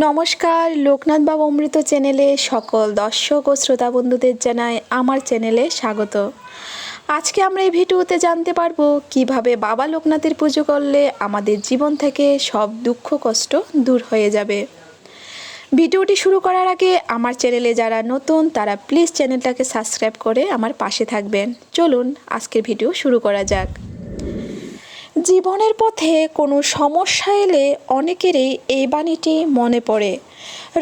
নমস্কার, লোকনাথ বাবা অমৃত চ্যানেলে সকল দর্শক ও শ্রোতা বন্ধুদের জানাই আমার চ্যানেলে স্বাগত। আজকে আমরা এই ভিডিওতে জানতে পারবো কিভাবে বাবা লোকনাথের পুজো করলে আমাদের জীবন থেকে সব দুঃখ কষ্ট দূর হয়ে যাবে। ভিডিওটি শুরু করার আগে আমার চ্যানেলে যারা নতুন তারা প্লিজ চ্যানেলটাকে সাবস্ক্রাইব করে আমার পাশে থাকবেন। চলুন আজকের ভিডিও শুরু করা যাক। জীবনের পথে কোনো সমস্যা এলে অনেকেরই এই বাণীটি মনে পড়ে,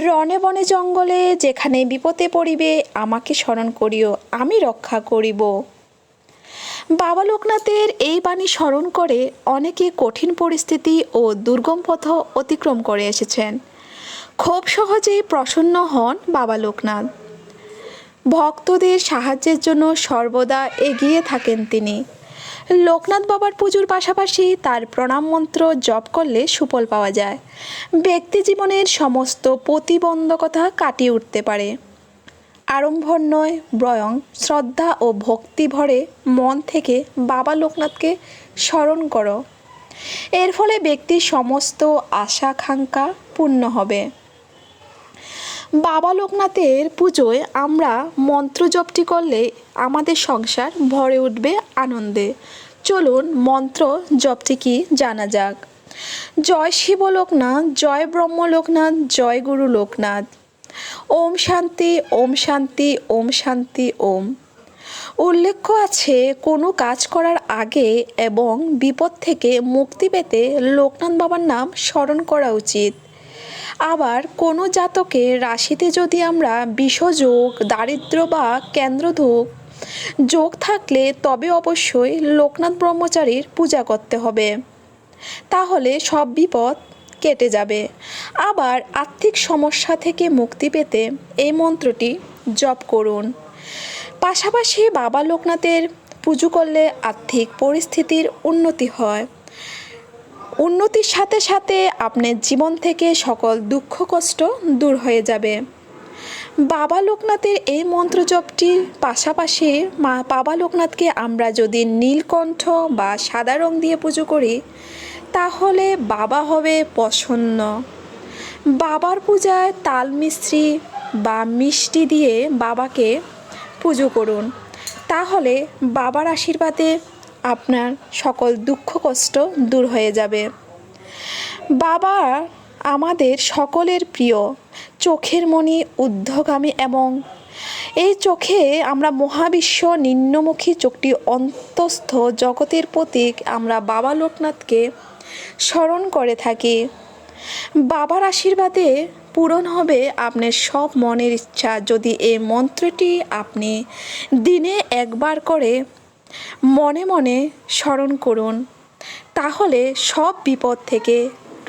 রণে বনে জঙ্গলে যেখানে বিপদে পড়িবে আমাকে স্মরণ করিও, আমি রক্ষা করিব। বাবা লোকনাথের এই বাণী স্মরণ করে অনেকে কঠিন পরিস্থিতি ও দুর্গম পথ অতিক্রম করে এসেছেন। খুব সহজেই প্রসন্ন হন বাবা লোকনাথ। ভক্তদের সাহায্যের জন্য সর্বদা এগিয়ে থাকেন তিনি। লোকনাথ বাবার পুজোর পাশাপাশি তার প্রণাম মন্ত্র জপ করলে সুফল পাওয়া যায়। ব্যক্তি জীবনের সমস্ত প্রতিবন্ধকতা কাটিয়ে উঠতে পারে। আড়ম্বর নয়, বরং শ্রদ্ধা ও ভক্তি ভরে মন থেকে বাবা লোকনাথকে স্মরণ করো। এর ফলে ব্যক্তির সমস্ত আশা আকাঙ্ক্ষা পূর্ণ হবে। বাবা লোকনাথের পুজোয় আমরা মন্ত্র জপটি করলে আমাদের সংসার ভরে উঠবে আনন্দে। চলুন মন্ত্র জপটি কি জানা যাক। জয় শিব লোকনাথ, জয় ব্রহ্ম লোকনাথ, জয় গুরু লোকনাথ। ওম শান্তি, ওম শান্তি, ওম শান্তি, ওম। উল্লেখ্য আছে, কোনো কাজ করার আগে এবং বিপদ থেকে মুক্তি পেতে লোকনাথ বাবার নাম স্মরণ করা উচিত। আবার কোনো জাতকের রাশিতে যদি আমরা বিষযোগ, দারিদ্র বা কেন্দ্রযোগ যোগ থাকলে তবে অবশ্যই লোকনাথ ব্রহ্মচারীর পূজা করতে হবে, তাহলে সব বিপদ কেটে যাবে। আবার আর্থিক সমস্যা থেকে মুক্তি পেতে এই মন্ত্রটি জপ করুন। পাশাপাশি বাবা লোকনাথের পুজো করলে আর্থিক পরিস্থিতির উন্নতি হয়। উন্নতির সাথে সাথে আপনার জীবন থেকে সকল দুঃখ কষ্ট দূর হয়ে যাবে। বাবা লোকনাথের এই মন্ত্র জপটির পাশাপাশি বাবা লোকনাথকে আমরা যদি নীলকণ্ঠ বা সাদা রং দিয়ে পুজো করি তাহলে বাবা হবে প্রসন্ন। বাবার পূজায় তাল মিছরি বা মিষ্টি দিয়ে বাবাকে পুজো করুন, তাহলে বাবার আশীর্বাদে আপনার সকল দুঃখ কষ্ট দূর হয়ে যাবে। বাবা আমাদের সকলের প্রিয়, চোখের মণি, ঊর্ধ্বগামী, এবং এই চোখে আমরা মহাবিশ্ব নিম্নমুখী চোখটি অন্তস্থ জগতের প্রতীক আমরা বাবা লোকনাথকে স্মরণ করে থাকি। বাবার আশীর্বাদে পূরণ হবে আপনার সব মনের ইচ্ছা যদি এই মন্ত্রটি আপনি দিনে একবার করে মনে মনে স্মরণ করুন, তাহলে সব বিপদ থেকে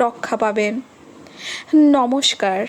রক্ষা পাবেন। নমস্কার।